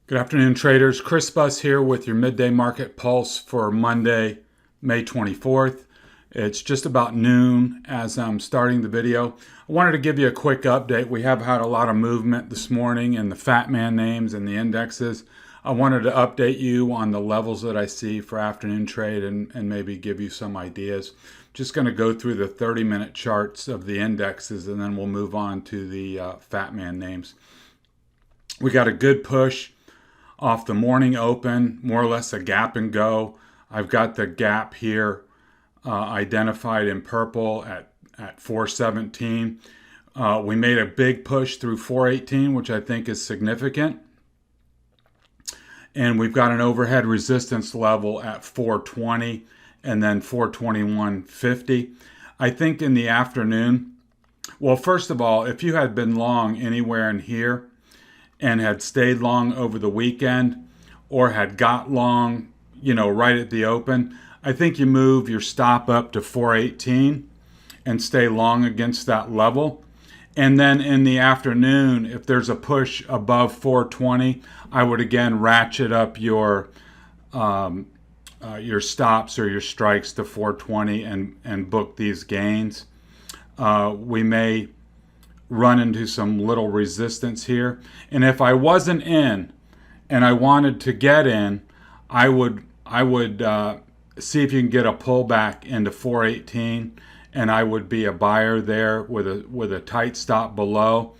Good afternoon, traders. Chris Buss here with your midday market pulse for Monday, May 24th. It's just about noon as I'm starting the video. I wanted to give you a quick update. We have had a lot of movement this morning in the FATMAAN names and the indexes. I wanted to update you on the levels that I see for afternoon trade and maybe give you some ideas. Just going to go through the 30-minute charts of the indexes and then we'll move on to the FATMAAN names. We got a good push off the morning open, more or less a gap and go. I've got the gap here identified in purple at 417. We made a big push through 418, which I think is significant. And we've got an overhead resistance level at 420 and then 421.50. I think in the afternoon, well, first of all, if you had been long anywhere in here, and had stayed long over the weekend or had got long, right at the open, I think you move your stop up to 418 and stay long against that level. And then in the afternoon, if there's a push above 420, I would again ratchet up your stops or your strikes to 420 and book these gains. We may run into some little resistance here, and if I wasn't in and I wanted to get in, I would see if you can get a pullback into 418, and I would be a buyer there with a tight stop below.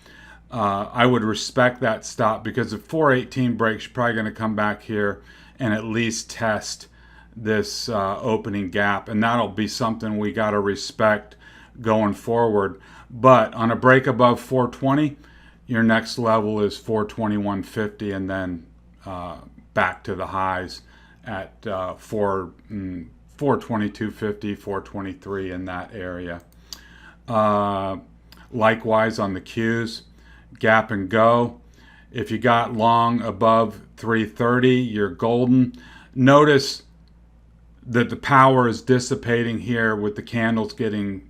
I would respect that stop because if 418 breaks, you're probably going to come back here and at least test this opening gap, and that'll be something we got to respect going forward. But on a break above 420, your next level is 421.50 and then back to the highs at 422.50, 423 in that area. Likewise on the Qs, gap and go. If you got long above 330, you're golden. Notice that the power is dissipating here with the candles getting,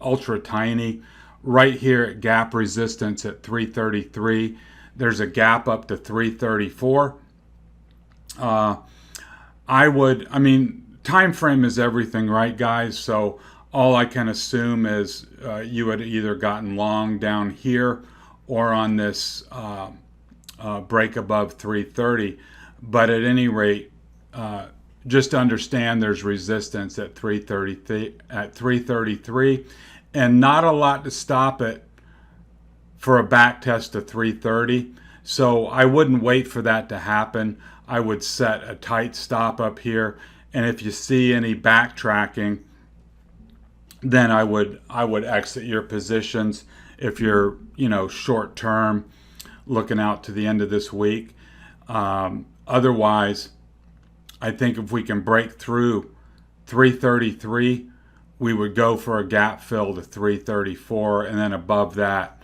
ultra tiny. Right here at gap resistance at 333, there's a gap up to 334. Time frame is everything, right, guys? So all I can assume is you had either gotten long down here or on this break above 330. But at any rate, just understand there's resistance at 333 and not a lot to stop it for a back test of 330. So I wouldn't wait for that to happen. I would set a tight stop up here, and if you see any backtracking, then I would exit your positions if you're short term looking out to the end of this week. Otherwise, I think if we can break through 333, we would go for a gap fill to 334, and then above that,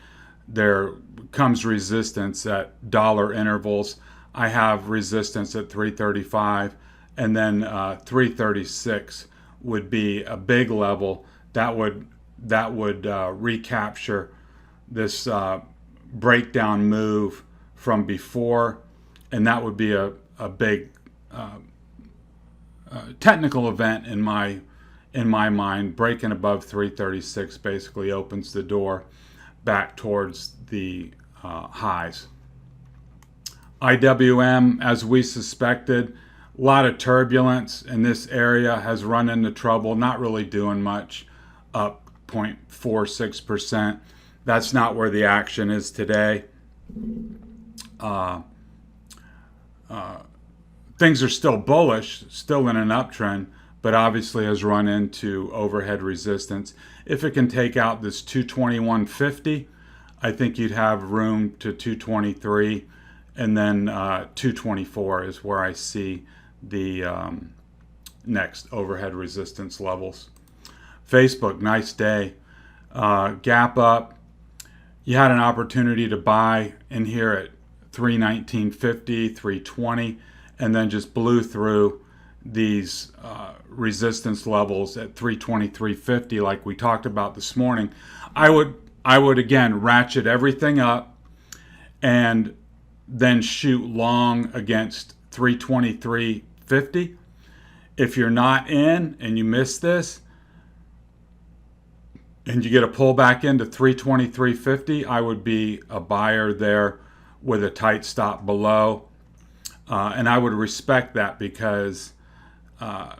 there comes resistance at dollar intervals. I have resistance at 335, and then 336 would be a big level that would recapture this breakdown move from before, and that would be a big technical event in my mind. Breaking above 336 basically opens the door back towards the highs. IWM, as we suspected, a lot of turbulence in this area, has run into trouble, not really doing much, up 0.46%. That's not where the action is today. Things are still bullish, still in an uptrend, but obviously has run into overhead resistance. If it can take out this 221.50, I think you'd have room to 223, and then 224 is where I see the next overhead resistance levels. Facebook, nice day. Gap up. You had an opportunity to buy in here at 319.50, 320, and then just blew through these resistance levels at 323.50 like we talked about this morning. I would again ratchet everything up and then shoot long against 323.50. If you're not in and you miss this and you get a pullback into 323.50, I would be a buyer there with a tight stop below. And I would respect that because, a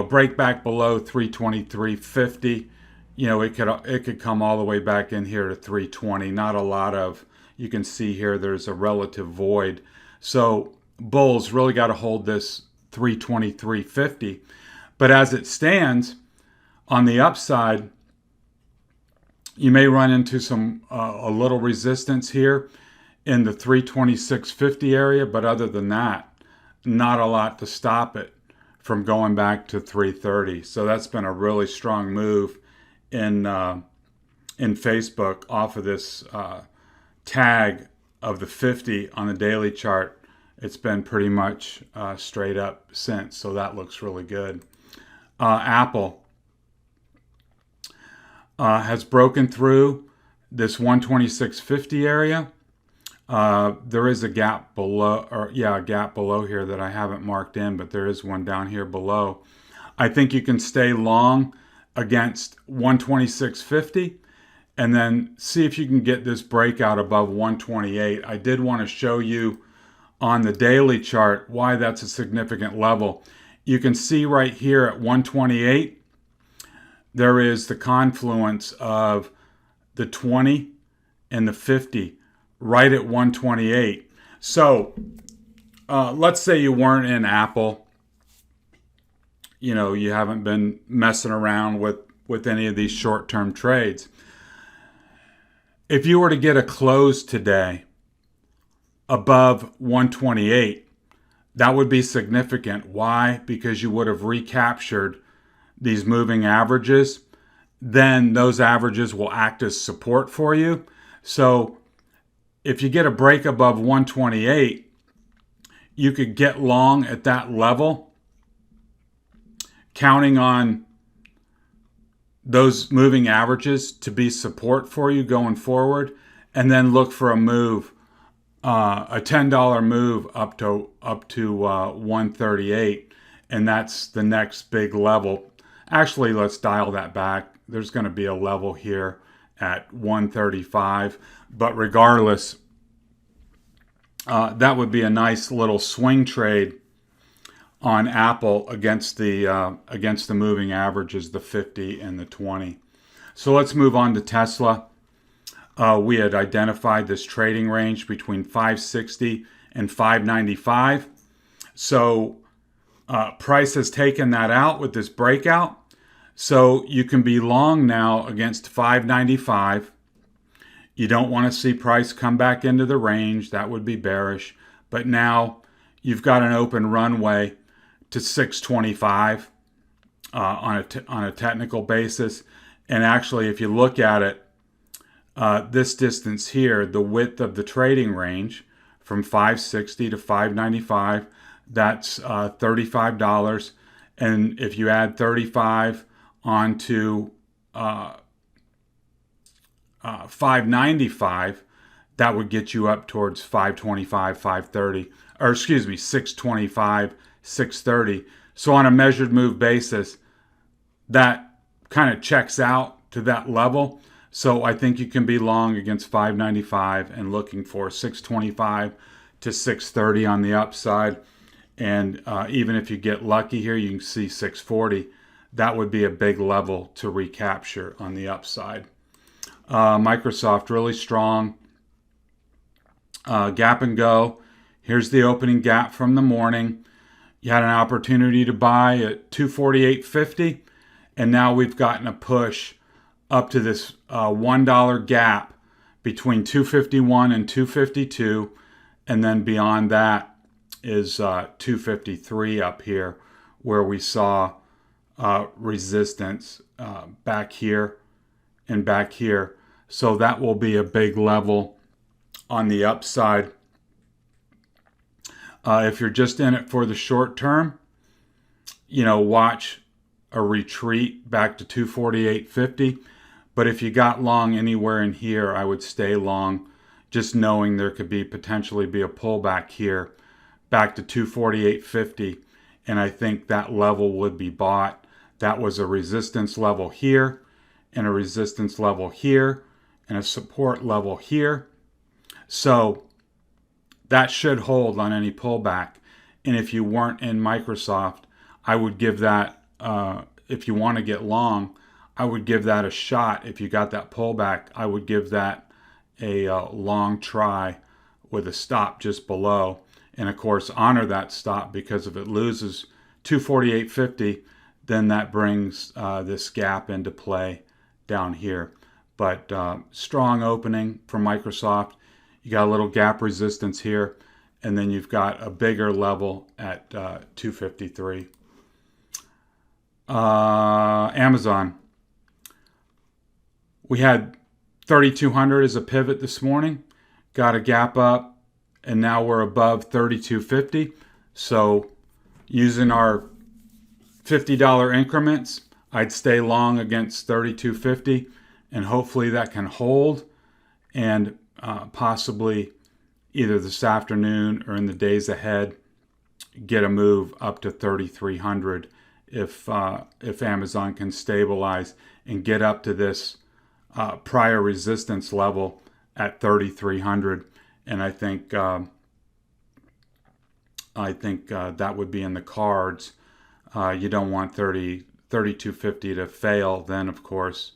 break back below 323.50, it could come all the way back in here to 320. Not a lot of, you can see here there's a relative void. So bulls really got to hold this 323.50. But as it stands, on the upside, you may run into a little resistance here in the 326.50 area, but other than that, not a lot to stop it from going back to 330. So that's been a really strong move in Facebook off of this tag of the 50 on the daily chart. It's been pretty much straight up since, so that looks really good. Apple has broken through this 126.50 area. There is a gap below, a gap below here that I haven't marked in, but there is one down here below. I think you can stay long against 126.50 and then see if you can get this breakout above 128. I did want to show you on the daily chart why that's a significant level. You can see right here at 128, there is the confluence of the 20 and the 50 right at 128. So let's say you weren't in Apple. You haven't been messing around with any of these short-term trades. If you were to get a close today above 128, that would be significant. Why? Because you would have recaptured these moving averages. Then those averages will act as support for you. So if you get a break above 128, you could get long at that level, counting on those moving averages to be support for you going forward, and then look for a move, a $10 move up to 138, and that's the next big level. Actually, let's dial that back. There's going to be a level here at 135, but regardless, that would be a nice little swing trade on Apple against the moving averages, the 50 and the 20. So let's move on to Tesla. We had identified this trading range between 560 and 595. So price has taken that out with this breakout. So you can be long now against 595. You don't want to see price come back into the range. That would be bearish. But now you've got an open runway to 625 on a technical basis. And actually, if you look at it, this distance here, the width of the trading range from 560 to 595, that's $35. And if you add 35 onto 595, that would get you up towards 525, 530, or excuse me, 625, 630. So on a measured move basis, that kind of checks out to that level. So I think you can be long against 595 and looking for 625 to 630 on the upside. And even if you get lucky here, you can see 640. That would be a big level to recapture on the upside. Microsoft really strong. Gap and go. Here's the opening gap from the morning. You had an opportunity to buy at 248.50, and now we've gotten a push up to this $1 gap between 251 and 252, and then beyond that is 253 up here, where we saw resistance back here and back here. So that will be a big level on the upside. If you're just in it for the short term, watch a retreat back to 248.50. But if you got long anywhere in here, I would stay long. just knowing there could be potentially be a pullback here back to 248.50, and I think that level would be bought. That was a resistance level here, and a resistance level here, and a support level here. So that should hold on any pullback. And if you weren't in Microsoft, I would give that, if you want to get long, I would give that a shot. If you got that pullback, I would give that a long try with a stop just below. And of course, honor that stop, because if it loses 248.50, then that brings this gap into play down here. But strong opening for Microsoft. You got a little gap resistance here, and then you've got a bigger level at 253. Amazon. We had 3,200 as a pivot this morning, got a gap up, and now we're above 3,250. So using our $50 increments, I'd stay long against 3,250, and hopefully that can hold, and possibly either this afternoon or in the days ahead get a move up to 3,300 if Amazon can stabilize and get up to this prior resistance level at 3,300, and I think that would be in the cards. You don't want 3,250 to fail. Then, of course,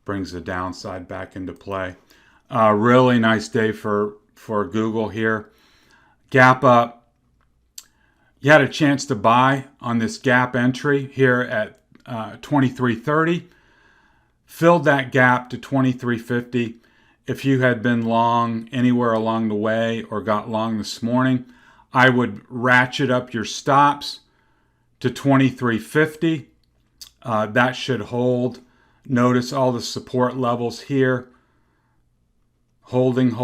brings the downside back into play. Really nice day for Google here. Gap up. You had a chance to buy on this gap entry here at 23.30. Filled that gap to 23.50. If you had been long anywhere along the way or got long this morning, I would ratchet up your stops to 23.50. That should hold. Notice all the support levels here. Holding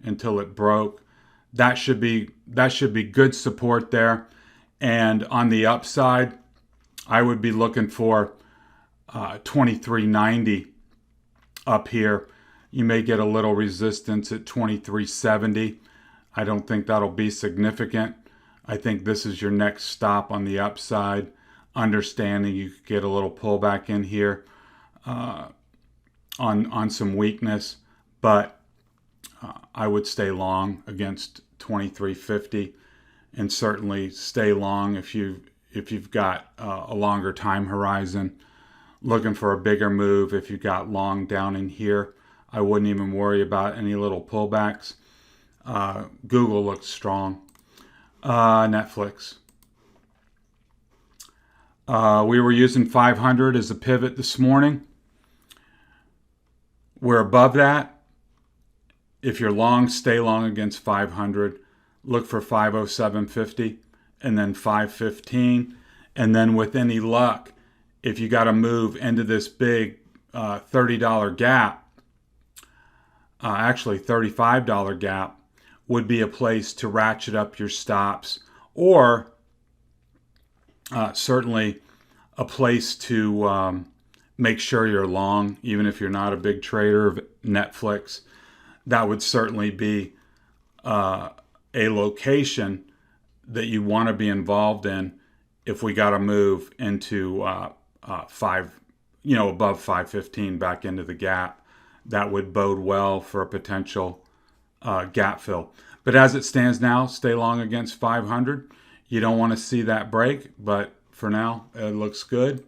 until it broke. That should be good support there. And on the upside, I would be looking for 23.90 up here. You may get a little resistance at 23.70. I don't think that'll be significant. I think this is your next stop on the upside. Understanding you could get a little pullback in here on some weakness, but I would stay long against 23.50, and certainly stay long if you've got a longer time horizon. Looking for a bigger move if you got long down in here. I wouldn't even worry about any little pullbacks. Google looks strong. Netflix. We were using 500 as a pivot this morning. We're above that. If you're long, stay long against 500. Look for 507.50 and then 515. And then with any luck, if you got to move into this big $30 gap, actually $35 gap, would be a place to ratchet up your stops, or certainly a place to make sure you're long, even if you're not a big trader of Netflix. That would certainly be a location that you want to be involved in if we got to move into above 515 back into the gap. That would bode well for a potential gap fill. But as it stands now, stay long against 500. You don't want to see that break, but for now, it looks good.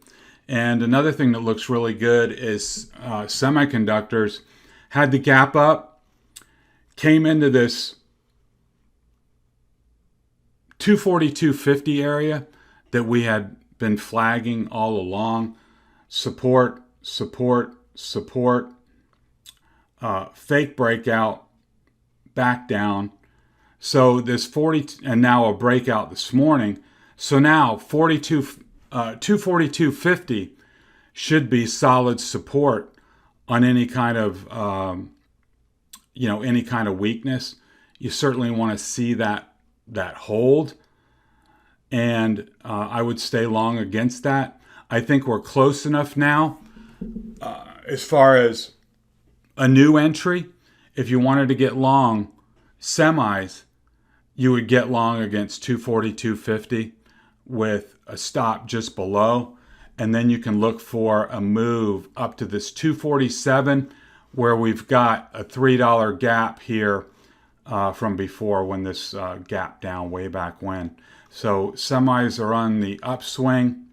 And another thing that looks really good is semiconductors had the gap up, came into this 242.50 area that we had been flagging all along. Support, fake breakout, back down. So this 40, and now a breakout this morning. So now 242.50 should be solid support on any kind of any kind of weakness. You certainly want to see that hold, and I would stay long against that. I think we're close enough now as far as a new entry. if you wanted to get long semis, you would get long against 240, 250 with a stop just below. And then you can look for a move up to this 247 where we've got a $3 gap here from before when this gap down way back when. So semis are on the upswing,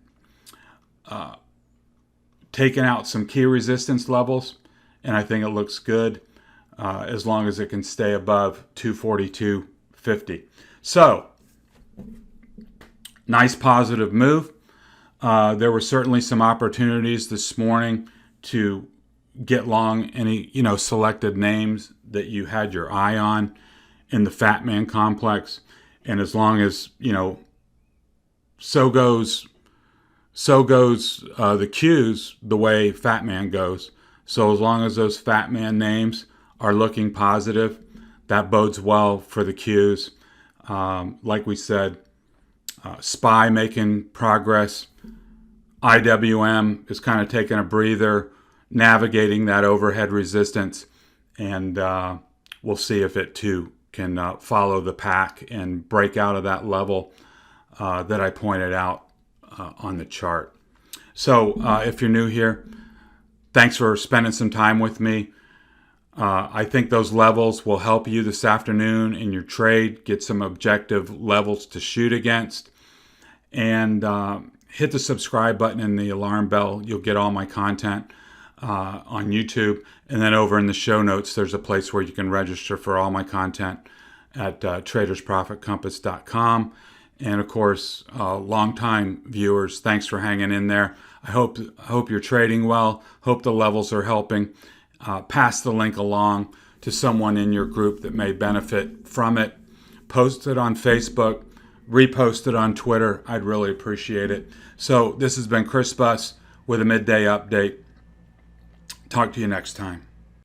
taking out some key resistance levels, and I think it looks good as long as it can stay above 242.50. So, nice positive move. There were certainly some opportunities this morning to get long any selected names that you had your eye on in the FATMAAN complex, and as long as so goes the Qs the way FATMAAN goes. So as long as those FATMAAN names are looking positive, that bodes well for the Qs. Like we said, SPY making progress. IWM is kind of taking a breather, navigating that overhead resistance, and we'll see if it too can follow the pack and break out of that level that I pointed out on the chart. So if you're new here, thanks for spending some time with me. I think those levels will help you this afternoon in your trade, get some objective levels to shoot against, and hit the subscribe button and the alarm bell. You'll get all my content on YouTube. And then over in the show notes, there's a place where you can register for all my content at tradersprofitcompass.com. And of course, longtime viewers, thanks for hanging in there. I hope you're trading well. Hope the levels are helping. Pass the link along to someone in your group that may benefit from it. Post it on Facebook. Repost it on Twitter. I'd really appreciate it. So this has been Chris Buss with a midday update. Talk to you next time.